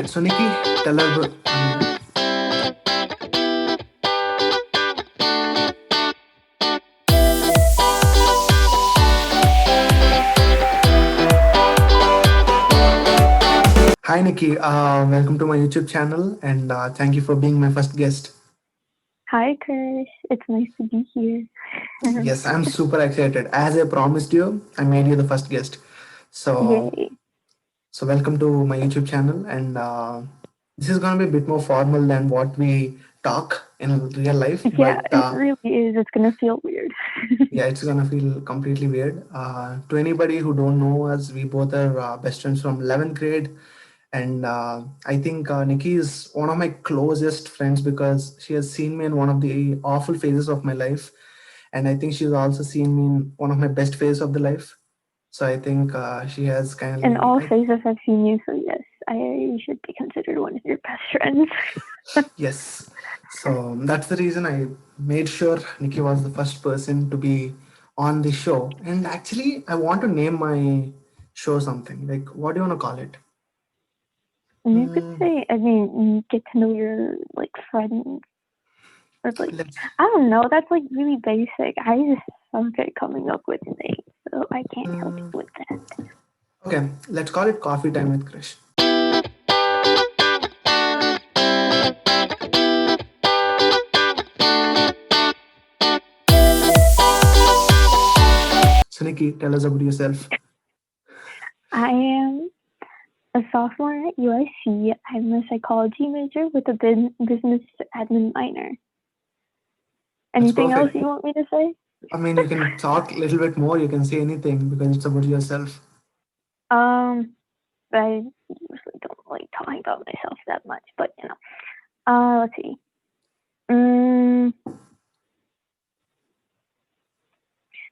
So Nikki, tell us. Hi Nikki, welcome to my YouTube channel, and thank you for being my first guest. Hi, Krish. It's nice to be here. Yes, I'm super excited. As I promised you, I made you the first guest. So, Yay. so welcome to my YouTube channel, and this is gonna be a bit more formal than what we talk in real life, Yeah, but it really is. It's going to feel weird. yeah, it's gonna feel completely weird. To anybody who don't know us, we both are best friends from 11th grade, and I think Nikki is one of my closest friends because she has seen me in one of the awful phases of my life, and I think she's also seen me in one of my best phases of the life. So I think she has In kindly, all phases, I've seen you, so yes, I should be considered one of your best friends. yes. So that's the reason I made sure Nikki was the first person to be on the show. And actually, I want to name my show something. Like, what do you want to call it? And you could Mm, say, I mean, you get to know your like friends, or like let's I don't know. That's like really basic. I just suck at coming up with names, so I can't help mm, you with that. okay. Let's call it coffee time with Krish. So Nikki, tell us about yourself. I am a sophomore at UIC. I'm a psychology major with a business admin minor. That's Anything else perfect. you want me to say? I mean, you can talk a little bit more. You can say anything because it's about yourself. Um, I usually don't like talking about myself that much, but you know. Let's see. Mm,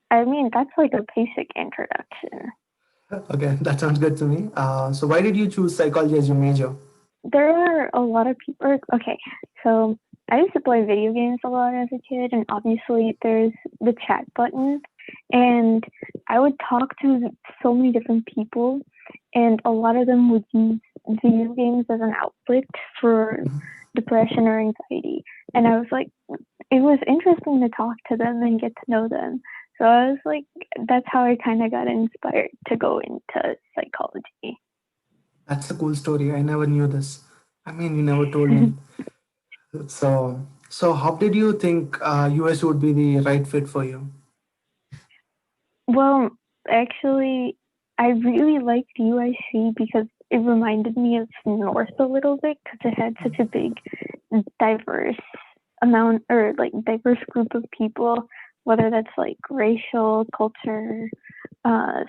I mean, that's like a basic introduction. Okay, that sounds good to me. So why did you choose psychology as your major? There are a lot of people. Okay, so I used to play video games a lot as a kid, and obviously there's the chat button, and I would talk to so many different people, and a lot of them would use video games as an outlet for depression or anxiety. And I was like, it was interesting to talk to them and get to know them. So I was like, that's how I kind of got inspired to go into psychology. That's a cool story. I never knew this. I mean, you never told me. So how did you think US would be the right fit for you? Well, actually, I really liked UIC because it reminded me of North a little bit because it had such a big, diverse amount or like diverse group of people, whether that's like racial, culture,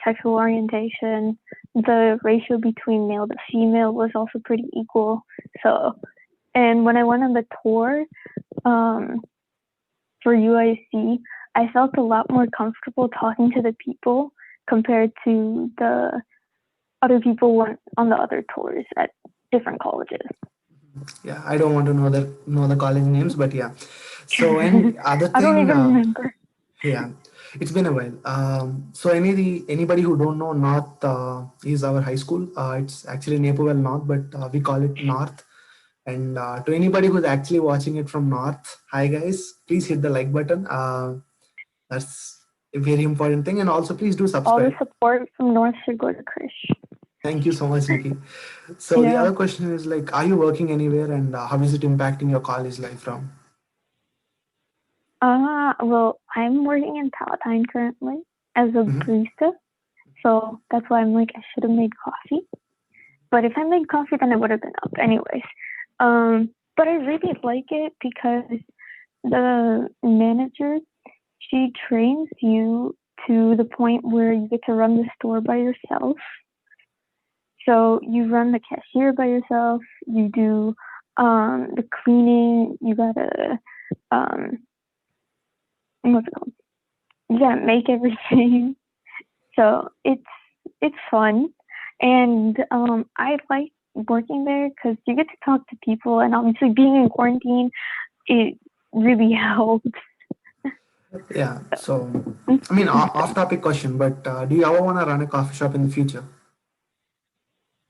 sexual orientation. The ratio between male to female was also pretty equal. So, and when I went on the tour um, for UIC, I felt a lot more comfortable talking to the people compared to the other people on the other tours at different colleges. Yeah, I don't want to know the college names, but yeah. So and other I don't thing, even remember. yeah, it's been a while. So anybody who don't know, North is our high school. It's actually Naperville North, but we call it North. And to anybody who's actually watching it from North, hi guys, please hit the like button. That's a very important thing, and also please do All the subscribe. support from North should go to Krish. Thank you so much, Nikki. So the Yeah. other question is like, are you working anywhere, and how is it impacting your college life from? Well, I'm working in Palatine currently as a Mhm. barista. So that's why I'm like, I should have made coffee. But if I made coffee, then I would have been up anyways. But I really like it because the manager, she trains you to the point where you get to run the store by yourself. So you run the cashier by yourself. You do the cleaning. You gotta um, what's it called? You gotta make everything. So it's fun, and I like working there because you get to talk to people, and obviously being in quarantine, it really helps. Yeah. So, I mean, off-topic question, but do you ever want to run a coffee shop in the future?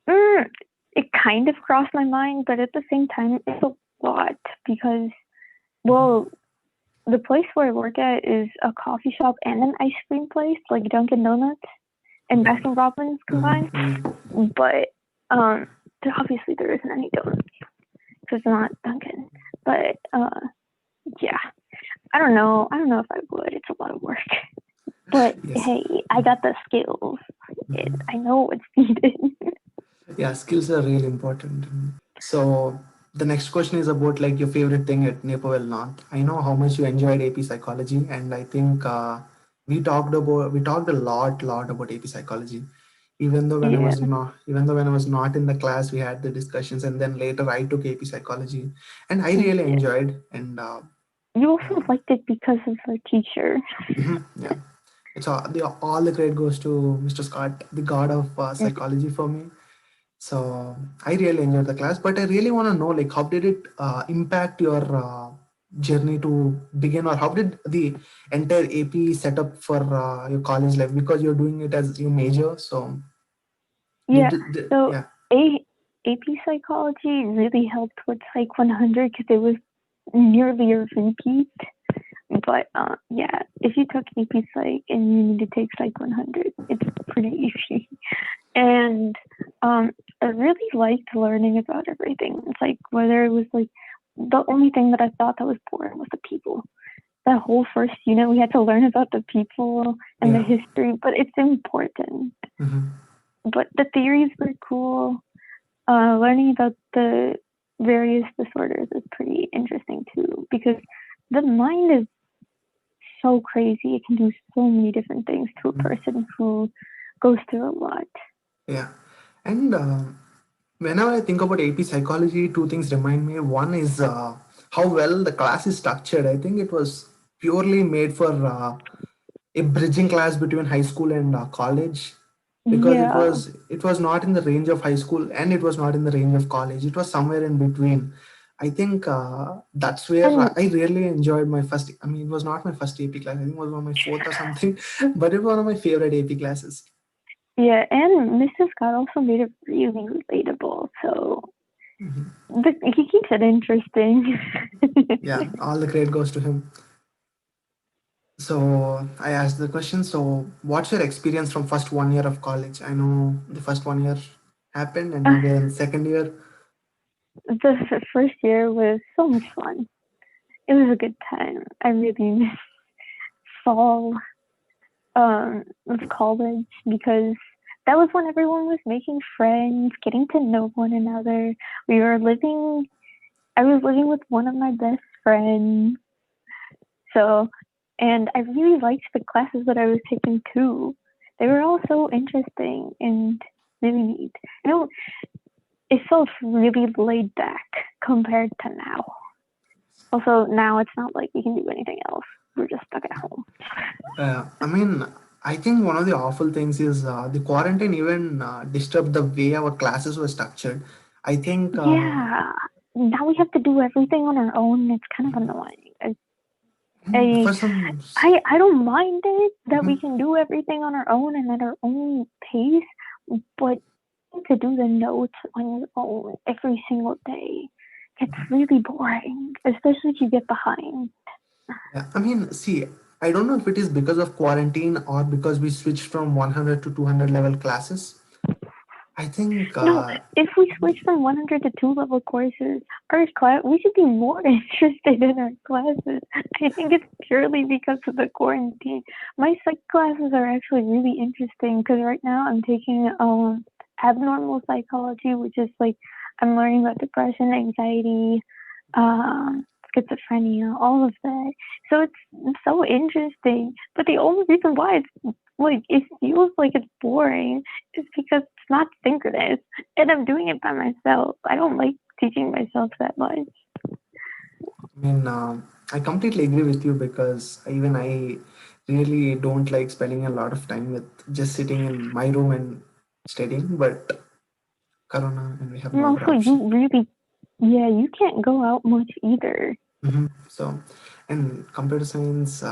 Mm, it kind of crossed my mind, but at the same time, it's a lot because, well, the place where I work at is a coffee shop and an ice cream place, like Dunkin' Donuts and Baskin Robbins combined. But obviously there isn't any donuts because it's not Dunkin'. But yeah, I don't know if I would. It's a lot of work. But Yes. hey, I got the skills. I know what's needed. Yeah, skills are really important. So the next question is about like your favorite thing at Naperville North. I know how much you enjoyed AP psychology, and I think we talked a lot about AP psychology. Yeah. Even though when I was not in the class, we had the discussions, and then later I took AP psychology, and I really Yeah. enjoyed. And You also liked it because of the teacher. yeah, it's all the credit goes to Mr. Scott, the god of psychology for me. So I really enjoyed the class, but I really want to know like how did it impact your journey to begin, or how did the entire AP set up for your college life, because you're doing it as your major. So Yeah. So yeah. AP psychology really helped with Psych 100 because it was nearly a repeat. But yeah, if you took AP Psych and you need to take Psych 100, it's pretty easy. And I really liked learning about everything. It's like whether it was like the only thing that I thought that was boring was the people. That whole first unit, we had to learn about the people and the history, but it's important. But the theories were cool. Learning about the various disorders is pretty interesting too, because the mind is so crazy. It can do so many different things to a person who goes through a lot. Yeah. And whenever I think about AP psychology, two things remind me. One is how well the class is structured. I think it was purely made for a bridging class between high school and college, because Yeah. it was not in the range of high school and it was not in the range of college. It was somewhere in between. I think that's where And I really enjoyed my first. I mean, it was not my first AP class. I think it was one of my fourth or something, but it was one of my favorite AP classes. yeah, and Mr. Scott also made it really relatable. So he keeps it interesting. Yeah, all the credit goes to him. So I asked the question. So, what's your experience from first 1 year of college? I know the first 1 year happened, and now we're in second year. The first year was so much fun. It was a good time. I really miss fall of college because that was when everyone was making friends, getting to know one another. I was living with one of my best friends. So, and I really liked the classes that I was taking too. They were all so interesting and really neat. You know, it felt really laid back compared to now. Also, now it's not like we can do anything else. We're just stuck at home. I mean, I think one of the awful things is the quarantine even disturbed the way our classes were structured. I think Yeah. Now we have to do everything on our own. It's kind of annoying. for some. I don't mind it that we can do everything on our own and at our own pace, but to do the notes on your own every single day gets really boring, especially if you get behind. Yeah, I mean, see, I don't know if it is because of quarantine or because we switched from 100 to 200 level classes. I think No, if we switch from 100 to 2 level courses, we should be more interested in our classes. I think it's purely because of the quarantine. My psych classes are actually really interesting because right now I'm taking abnormal psychology, which is like I'm learning about depression, anxiety, schizophrenia, all of that. So it's so interesting. But the only reason why it's like it feels like it's boring is because it's not synchronous, and I'm doing it by myself. I don't like teaching myself that much. I mean, I completely agree with you, because even I really don't like spending a lot of time with just sitting in my room and studying. But Corona, and we have And no other also, option. you can't go out much either. So, and computer science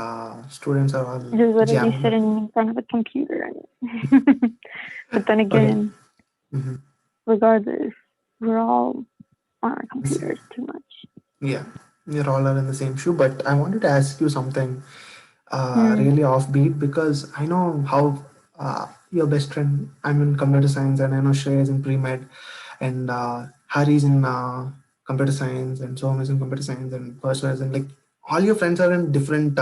students are all You're literally jammed up. sitting in front of a computer. But then Okay. again, regardless. we're all on our computers too much. Yeah, we're all are in the same shoe. But I wanted to ask you something Hmm. really offbeat, because I know how your best friend, I'm in computer science, and I know Shrey is in pre-med, and Harry's in computer science, and Soham is in computer science, and Persa is in, like, all your friends are in different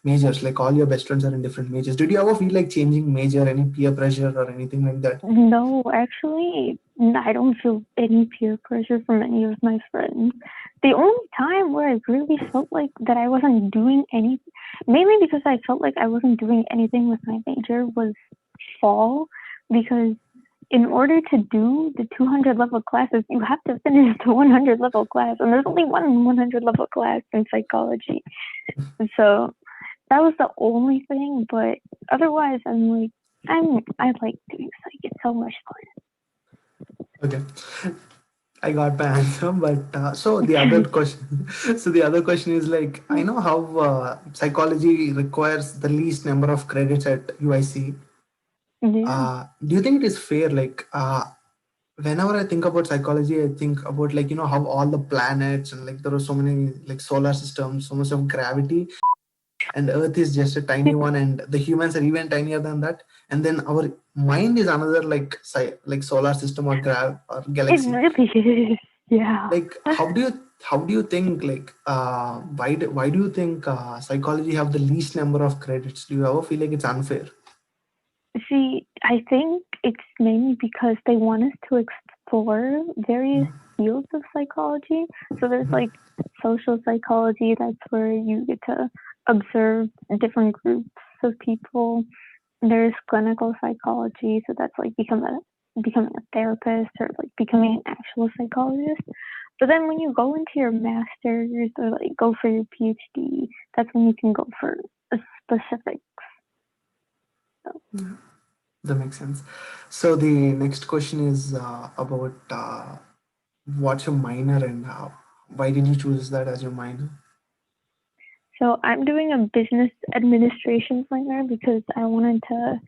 majors, like all your best friends are in different majors. Did you ever feel like changing major, any peer pressure or anything like that? No, actually, I don't feel any peer pressure from any of my friends. The only time where I really felt like that I wasn't doing any, mainly because I felt like I wasn't doing anything with my major, was fall, because in order to do the 200 level classes, you have to finish the 100 level class, and there's only one 100 level class in psychology. And so that was the only thing, but otherwise, I like doing psych. It's so much Okay, I got my answer, but so the other fun. question, so the other question is, like, I know how psychology requires the least number of credits at UIC. Yeah. Do you think it is fair? Like, whenever I think about psychology, I think about, like, how all the planets, and, like, there are so many, like, solar systems, so much of gravity, and Earth is just a tiny one, and the humans are even tinier than that, and then our mind is another, like, like solar system or or It galaxy. really is. Yeah. Like, how do you think, like, why do you think psychology have the least number of credits? Do you ever feel like it's unfair? See, I think it's mainly because they want us to explore various fields of psychology. So there's like social psychology, that's where you get to observe different groups of people. There's clinical psychology, so that's like becoming a therapist or like becoming an actual psychologist. But then when you go into your master's or like go for your PhD, that's when you can go for a specific. So, That makes sense. So the next question is about what's your minor, and why did you choose that as your minor? so I'm doing a business administration minor because I wanted to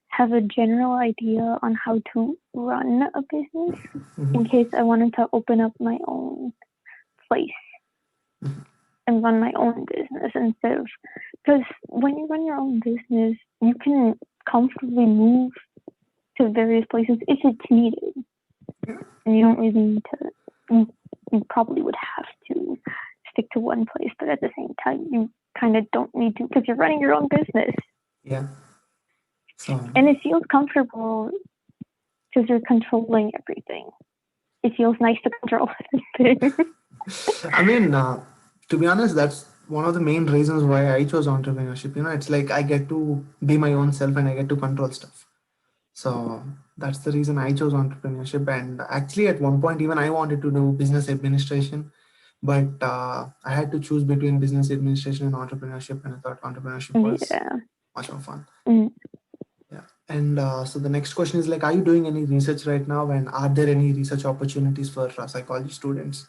have a general idea on how to run a business in Mhm. case I wanted to open up my own place and run my own business instead of, because when you run your own business, you can comfortably move to various places if it's needed, and you don't really need to. You probably would have to stick to one place, but at the same time, you kind of don't need to because you're running your own business, Yeah. So and it feels comfortable because you're controlling everything. It feels nice to control everything. I mean, to be honest, that's one of the main reasons why I chose entrepreneurship. It's like I get to be my own self, and I get to control stuff. So that's the reason I chose entrepreneurship. And actually, at one point, even I wanted to do business administration, but I had to choose between business administration and entrepreneurship, and I thought entrepreneurship was Yeah. much more fun. Mm. Yeah. And so the next question is, like, are you doing any research right now, and are there any research opportunities for psychology students?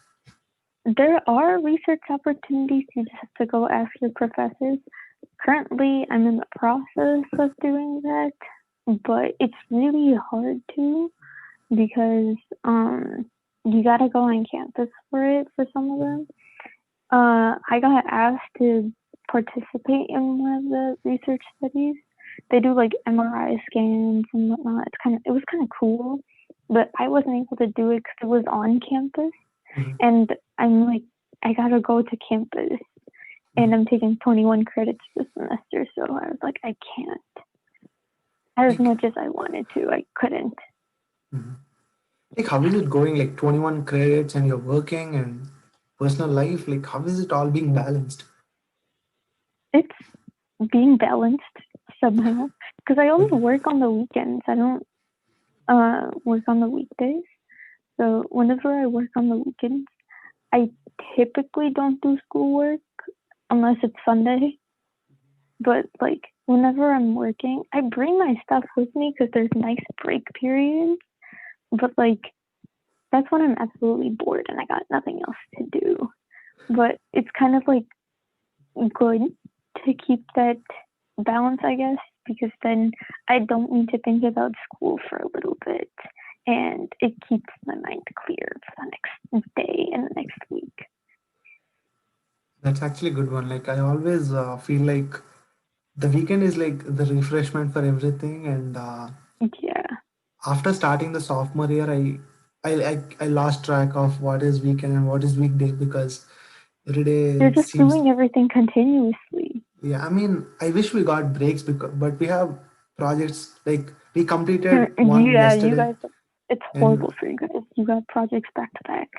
There are research opportunities. You just have to go ask your professors. Currently, I'm in the process of doing that, but it's really hard to because you gotta go on campus for it for some of them. I got asked to participate in one of the research studies. They do like MRI scans and whatnot. It was kind of cool, but I wasn't able to do it because it was on campus, Mhm. and I'm like, I gotta go to campus, and I'm taking 21 credits this semester, so I was like, I can't. As Like, much as I wanted to, I couldn't. mhm. Like, how is it going? Like, 21 credits, and you're working and personal life. Like, how is it all being balanced? It's being balanced somehow because I only Okay. work on the weekends. I don't work on the weekdays. So whenever I work on the weekends, I typically don't do schoolwork unless it's Sunday. But like whenever I'm working, I bring my stuff with me because there's nice break periods. But like that's when I'm absolutely bored and I got nothing else to do. But it's kind of like good to keep that balance, I guess, because then I don't need to think about school for a little bit. and it keeps my mind clear for the next day and the next week. That's actually a good one. Like I always feel like the weekend is like the refreshment for everything, and Yeah, after starting the sophomore year, I lost track of what is weekend and what is weekday because every you're day just seems. doing everything continuously. Yeah, I mean, I wish we got breaks because, but we have projects like we completed one Yeah, you yesterday, guys, it's and horrible for you guys. You got projects back to back.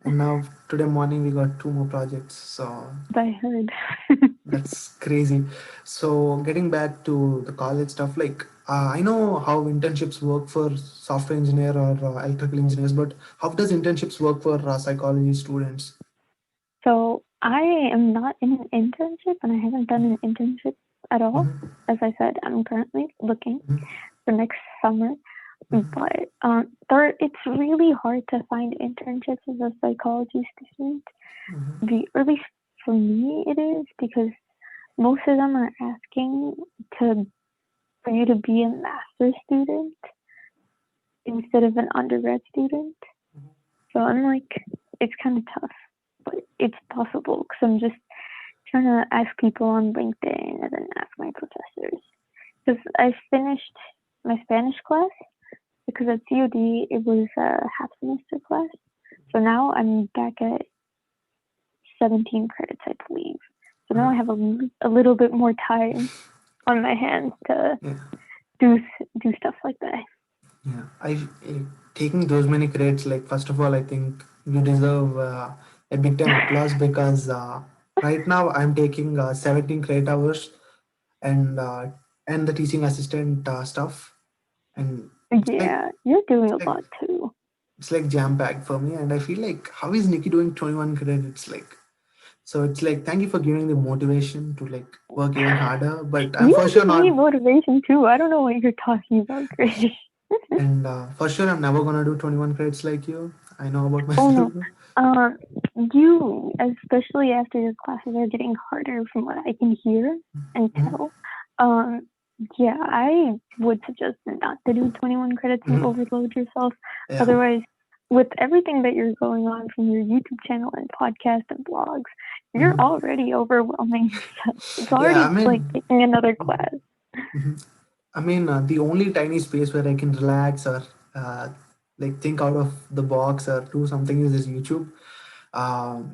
now today morning we got two more projects. So I heard. that's crazy. So getting back to the college stuff, like I know how internships work for software engineer or electrical engineers, but how does internships work for psychology students? So I am not in an internship, and I haven't done an internship at all. Hmm. As I said, I'm currently looking for next summer, Hmm. but it's really hard to find internships as a psychology student. Hmm. Or at least for me, it is because most of them are asking to for you to be a master's student instead of an undergrad student. So I'm like, it's kind of tough, but it's possible because I'm just trying to ask people on LinkedIn and then ask my professors. Because I finished my Spanish class because at COD it was a half semester class. So now I'm back at 17 credits, I believe. So now I have a little bit more time on my hands to Yeah. do do stuff like that. Yeah, taking those many credits. Like first of all, I think you deserve a big time applause because right now I'm taking 17 credit hours and uh, and the teaching assistant stuff, and it's like Yeah, you're doing it's a like lot too. it's like jam packed for me, and I feel like how is Nikki doing 21 credits? Like so, it's like thank you for giving the motivation to like work even harder. But I'm for You sure give me not. motivation too. I don't know what you're talking about, Krish. And for sure, I'm never gonna do 21 credits like you. I know about Oh myself. no. Um, you, especially after your classes are getting harder from what I can hear and Mhm. tell. Um, yeah, I would suggest not to do 21 credits and Mhm. overload yourself. Yeah. Otherwise, with everything that you're going on from your YouTube channel and podcast and blogs, you're Mhm. already overwhelming yourself. It's Yeah, I already like mean, taking another mhm. class. Mhm. I mean, the only tiny space where I can relax or uh, like think out of the box or do something is this YouTube.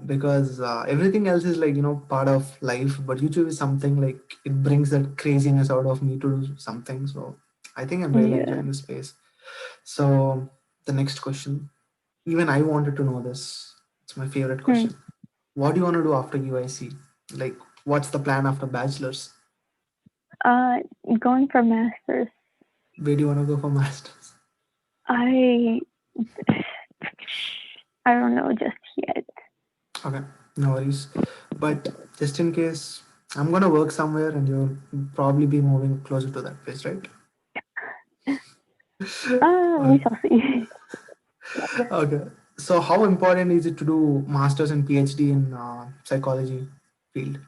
Because everything else is like part of life, but YouTube is something like it brings that craziness out of me to do something. So I think I'm really Yeah. enjoying the space. So the next question, even I wanted to know this. It's my favorite Hmm. question. What do you want to do after UIC? Like, what's the plan after bachelor's? Uh, Going for masters. Where do you want to go for masters? I I don't know just yet. Okay, no worries. But just in case, I'm gonna work somewhere, and you'll probably be moving closer to that place, right? We shall see. Okay. So, how important is it to do masters and PhD in psychology field?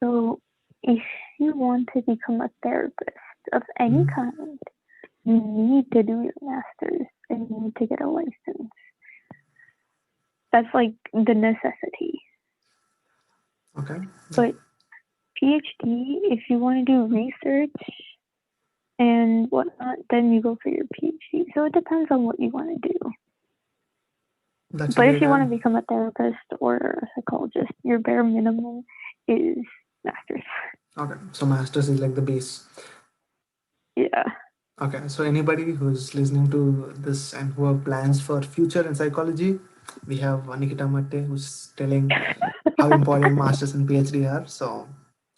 So, if you want to become a therapist of any Mhm. kind, you need to do your master's and you need to get a license. That's like the necessity. Okay. But PhD, if you want to do research and whatnot, then you go for your PhD. So it depends on what you want to do. That's a But if great you want answer. to become a therapist or a psychologist, your bare minimum is master's. Okay. So, masters is like the base. Yeah. Okay, so anybody who's listening to this and who have plans for future in psychology, we have Nikita Matte who's telling how important masters and PhD are. So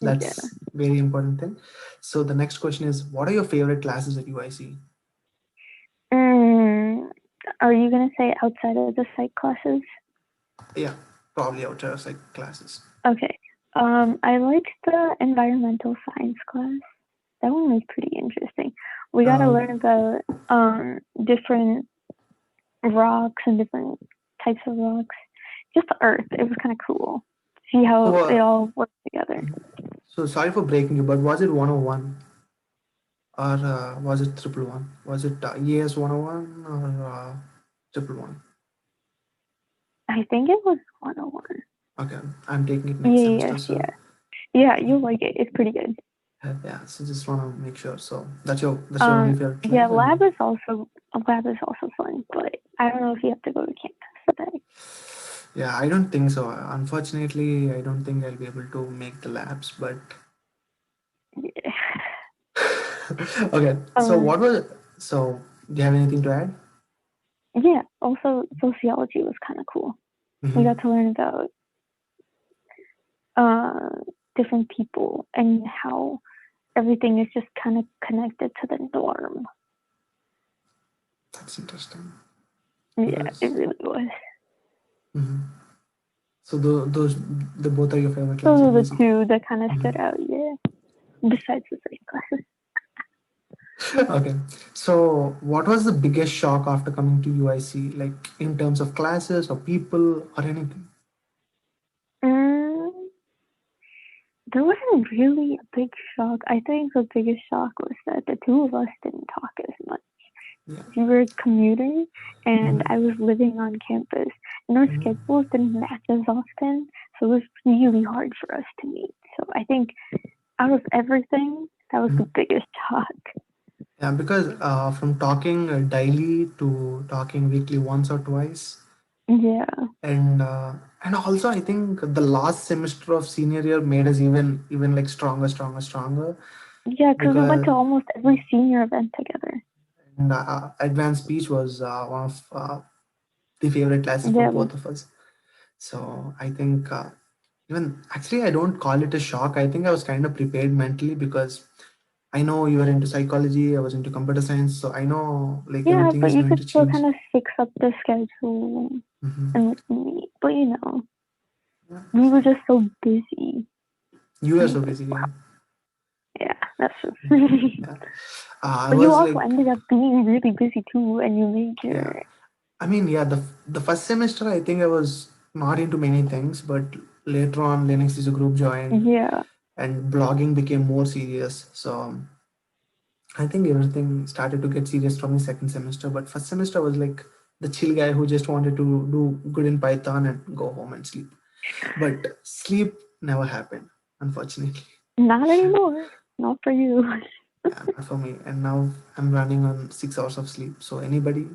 Yeah. that's very important thing. So the next question is, what are your favorite classes at UIC? Mm, are you going to say outside of the psych classes? Yeah, probably outside of psych classes. Okay. I liked the environmental science class. That one was pretty interesting. We got to Um, learn about different rocks and different types of rocks. Just the Earth. It was kind of cool. See how so, it all works together. so sorry for breaking you, but was it 101? or was it triple one? Was it EAS 101 or triple one? I think it was 101. Okay, I'm taking it next Yeah, semester, yes, so yeah. Yeah, you'll like it. It's pretty good. yeah. So just want to make sure. So that's your only favorite Yeah, lab, and lab is also fun, but I don't know if you have to go to campus today. yeah, I don't think so. Unfortunately, I don't think I'll be able to make the labs, but Yeah. okay. So Um, what was so? Do you have anything to add? yeah. Also, sociology was kind of cool. We Mm-hmm. got to learn about uh different people and how everything is just kind of connected to the norm. That's interesting Yeah, it because really was. mhm. So those the both are your favorite Those classes, are the basically. two that kind of stood Mhm. out. Yeah. Besides the science classes. Okay. So what was the biggest shock after coming to UIC, like in terms of classes or people or anything? Mm, there wasn't really a big shock. I think the biggest shock was that the two of us didn't talk as much. Yeah. We were commuting and Mm-hmm. I was living on campus and our Mm-hmm. schedules didn't match as often, so it was really hard for us to meet. So I think out of everything, that was the Mm-hmm. biggest shock. Yeah, because from talking daily to talking weekly once or twice, Yeah. and also I think the last semester of senior year made us even like stronger Yeah, because we went because to almost every senior event together. and, advanced speech was one of the favorite classes for Yeah, it was. both of us. So I think even actually I don't call it a shock. I think I was kind of prepared mentally because I know you are into psychology. I was into computer science, so I know like Yeah, everything but is you going could to still change. kind of fix up the schedule Hmm. and like meet. But Yeah. we were So just so busy. you are And so like, busy. Yeah. yeah, that's just. Yeah. I But you was also like, ended up being really busy too, and you made yeah. your. I mean, yeah. The first semester, I think I was not into many things, but later on, Linux is a group joined, Yeah. and blogging became more serious. So I think everything started to get serious from the second semester. But first semester was like the chill guy who just wanted to do good in Python and go home and sleep. But sleep never happened, unfortunately. Not anymore. Not for you. Yeah, not for me. And now I'm running on 6 hours of sleep. So anybody,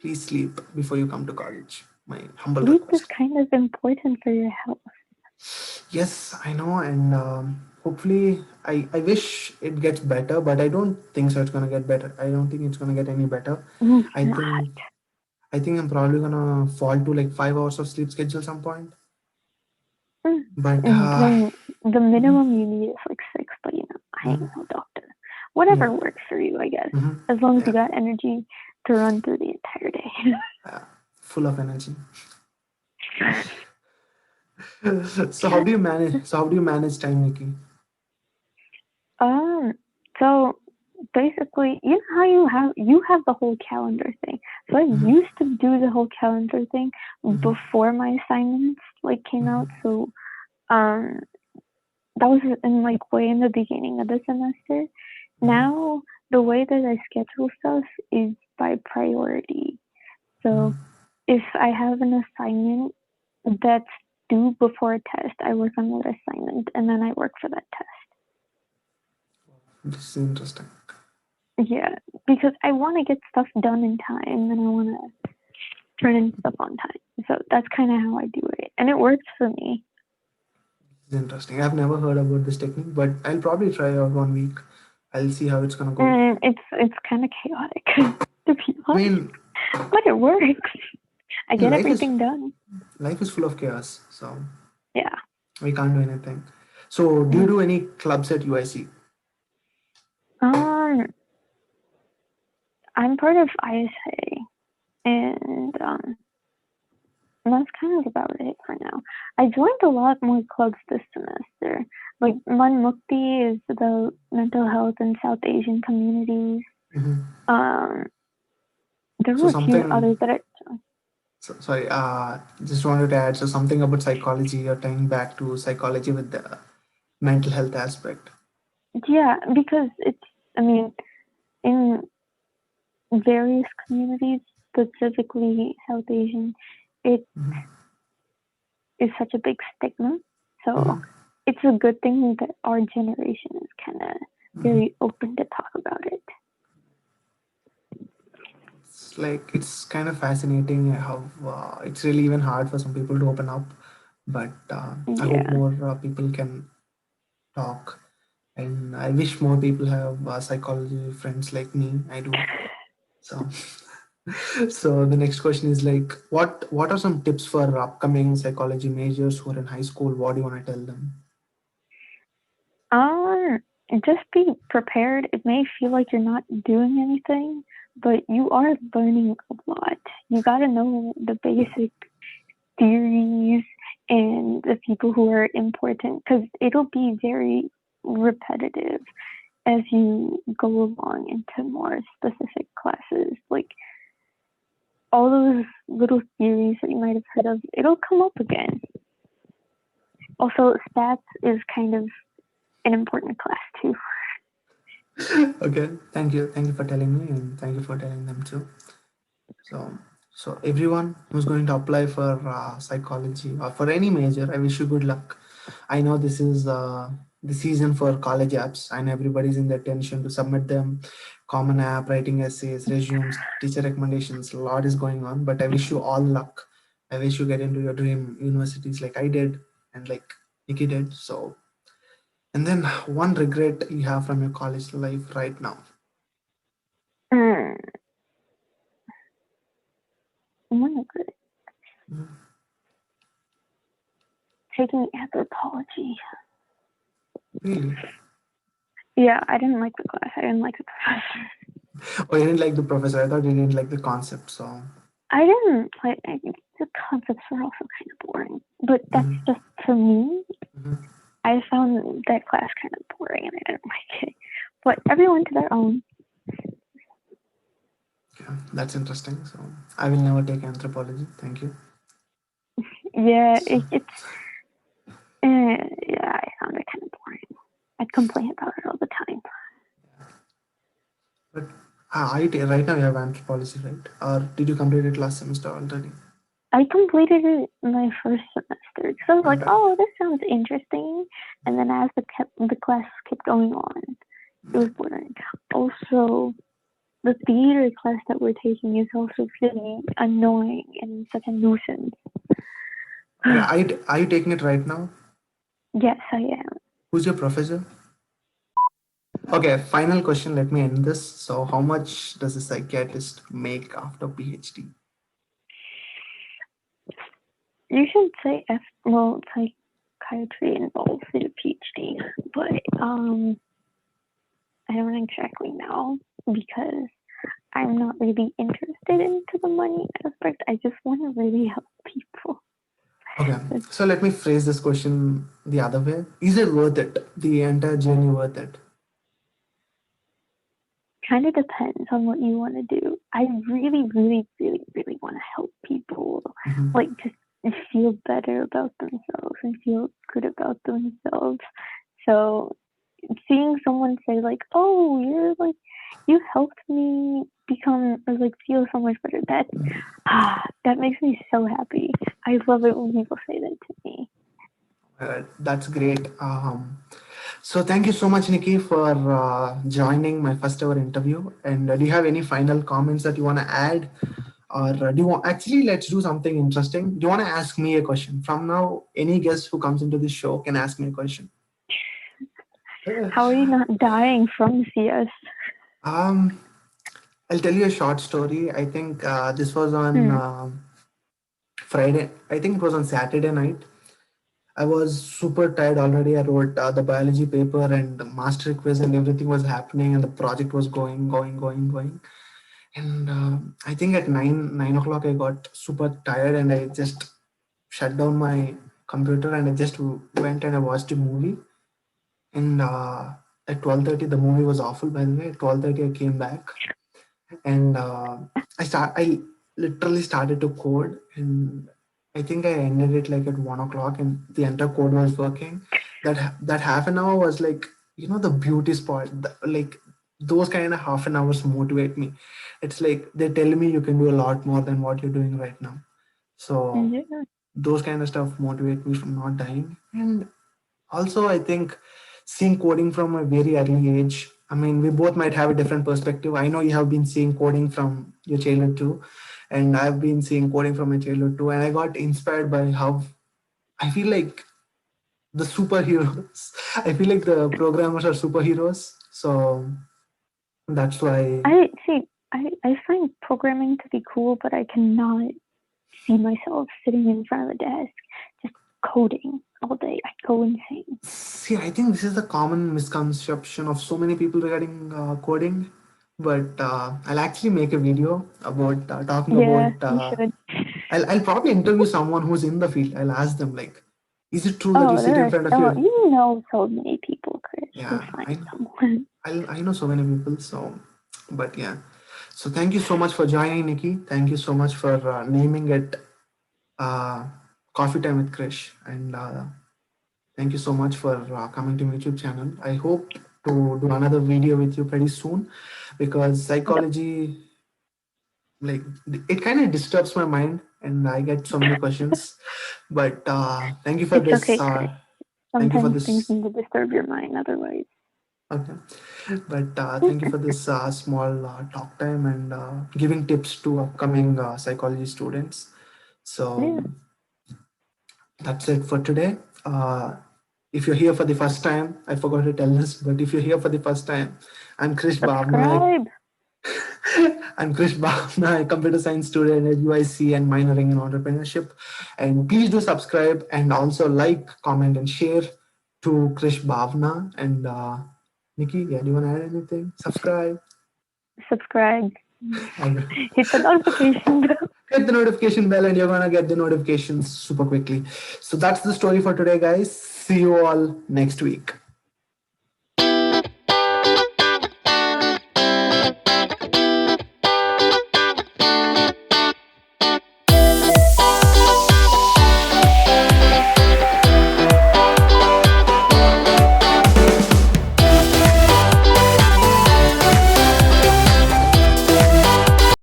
please sleep before you come to college. My humble Sleep is request. kind of important for your health. Yes, I know, and hopefully, I wish it gets better, but I don't think so. It's gonna get better. I don't think it's gonna get any better. It's I not. think I think I'm probably gonna fall to like 5 hours of sleep schedule some point. But And then the mhm, minimum you need is like 6, but I ain't mhm, no doctor. Whatever yeah, works for you, I guess. mhm, As long as you yeah, got energy to run through the entire day. yeah, full of energy. So how do you manage? So how do you manage time making? um, so basically, you know how you have the whole calendar thing. So I Mhm, used to do the whole calendar thing mhm, before my assignments like came out. mhm, So um, that was in like way in the beginning of the semester. mhm, Now the way that I schedule stuff is by priority. So mhm. if I have an assignment that's due before a test, I work on that assignment and then I work for that test. This is interesting. Yeah, because I want to get stuff done in time and I want to turn in stuff on time. So that's kind of how I do it. And it works for me. This is interesting. I've never heard about this technique, but I'll probably try out 1 week. I'll see how it's gonna go. And it's kind of chaotic, to be I honest, mean, but it works. I get life is everything done. life is full of chaos, so Yeah. we can't do anything. So, do you Mm. do any clubs at UIC? Um, I'm part of ISA, and that's kind of about it for now. I joined a lot more clubs this semester. Like Man Mukti is the mental health in South Asian communities. Hmm. Um, there So were a few something. others that I joined. Sorry. Just wanted to add. So something about psychology. You're tying back to psychology with the mental health aspect. Yeah, because it's I mean, in various communities, specifically South Asian, it is such a big stigma. So it's a good thing that our generation is kind of very open to talk about it. It's like it's kind of fascinating how it's really even hard for some people to open up, but I hope Yeah. more people can talk, and I wish more people have psychology friends like me. I do. So, so the next question is like, what are some tips for upcoming psychology majors who are in high school? What do you want to tell them? Um, just be prepared. It may feel like you're not doing anything, but you are learning a lot. You got to know the basic theories and the people who are important because it'll be very repetitive as you go along into more specific classes. Like all those little theories that you might have heard of, it'll come up again. Also, stats is kind of an important class too. Okay, thank you for telling me, and thank you for telling them too. So, so everyone who's going to apply for psychology or for any major, I wish you good luck. I know this is the season for college apps. I know everybody's in the tension to submit them, common app, writing essays, resumes, teacher recommendations. A lot is going on, but I wish you all luck. I wish you get into your dream universities like I did and like Nikki did. So, and then one regret you have from your college life right now. Mm, one of it. Taking anthropology. Really? Yeah, I didn't like the class. I didn't like the professor. Oh, you didn't like the professor. I thought you didn't like the concept. So. I didn't like the concepts are also kind of boring, but that's just for me. I found that class kind of boring and I didn't like it. But everyone to their own. Yeah, that's interesting. So I will never take anthropology. Thank you. Yeah, it's yeah, I found it kind of boring. I'd complain about it all the time. But right now you have anthropology, right? Or did you complete it last semester already? I completed it in my first semester because I was like, Okay. "Oh, this sounds interesting," and then as the class kept going on, it was boring. Also, the theater class that we're taking is also really annoying and such a nuisance. Yeah, are you taking it right now? Yes, I am. Who's your professor? Okay, final question. Let me end this. So, how much does a psychiatrist make after PhD? You should say well, psychiatry involves in a PhD, but I don't exactly know because I'm not really interested into the money aspect. I just want to really help people. Okay, so let me phrase this question the other way. Is it worth it? The entire journey worth it? Kind of depends on what you want to do. I really, really, really, really want to help people, like just feel better about themselves and feel good about themselves. So seeing someone say like, "Oh, you're like, you helped me become or like feel so much better," that makes me so happy. I love it when people say that to me. That's great. So thank you so much, Nikki, for joining my first ever interview. And do you have any final comments that you want to add? Or do you want, actually, let's do something interesting. Do you want to ask me a question? From now, any guest who comes into this show can ask me a question. How are you not dying from CS? Um, I'll tell you a short story. I think this was on Friday. I think it was on Saturday night. I was super tired already. I wrote the biology paper and the master quiz and everything was happening and the project was going. And I think at 9 o'clock I got super tired and I just shut down my computer and I just went and I watched a movie. And at 12:30 the movie was awful, by the way. At 12:30 I came back and I literally started to code, and I think I ended it like at 1 o'clock and the entire code was working. That half an hour was like, the beauty spot. Like those kind of half an hours motivate me. It's like they tell me you can do a lot more than what you're doing right now. So Yeah. those kind of stuff motivate me from not dying. And also, I think seeing coding from a very early age. I mean, we both might have a different perspective. I know you have been seeing coding from your childhood too, and I've been seeing coding from my childhood too. And I got inspired by how I feel like the superheroes. I feel like the programmers are superheroes. So that's why. I see. I find programming to be cool, but I cannot see myself sitting in front of a desk just coding all day. I go insane. See, I think this is the common misconception of so many people regarding coding. But I'll actually make a video about talking Yeah, about. you should. I'll probably interview someone who's in the field. I'll ask them like, is it true that you Oh, sit there in are front of so your? you know so many people, Chris. You'll Yeah, find someone. I know so many people. So, but yeah. So thank you so much for joining, Nikki. Thank you so much for naming it uh, Coffee Time with Krish, and thank you so much for coming to my YouTube channel. I hope to do another video with you pretty soon because Yep. psychology, like, it kind of disturbs my mind and I get so many questions. But thank you for It's this. okay, Chris. Thank you for Sometimes things this. need to disturb your mind, otherwise. Okay. But thank you for this small talk time and giving tips to upcoming psychology students. So Yeah. that's it for today. If you're here for the first time, I forgot to tell this, but if you're here for the first time, I'm Krish Bhavna. Subscribe. I'm Krish Bhavna, a computer science student at UIC and minoring in entrepreneurship. And please do subscribe and also like, comment, and share to Krish Bhavna. And Nikki, yeah, do you want to add anything? Subscribe. Subscribe. And Hit the notification bell. hit the notification bell and you're gonna get the notifications super quickly. So that's the story for today, guys. See you all next week.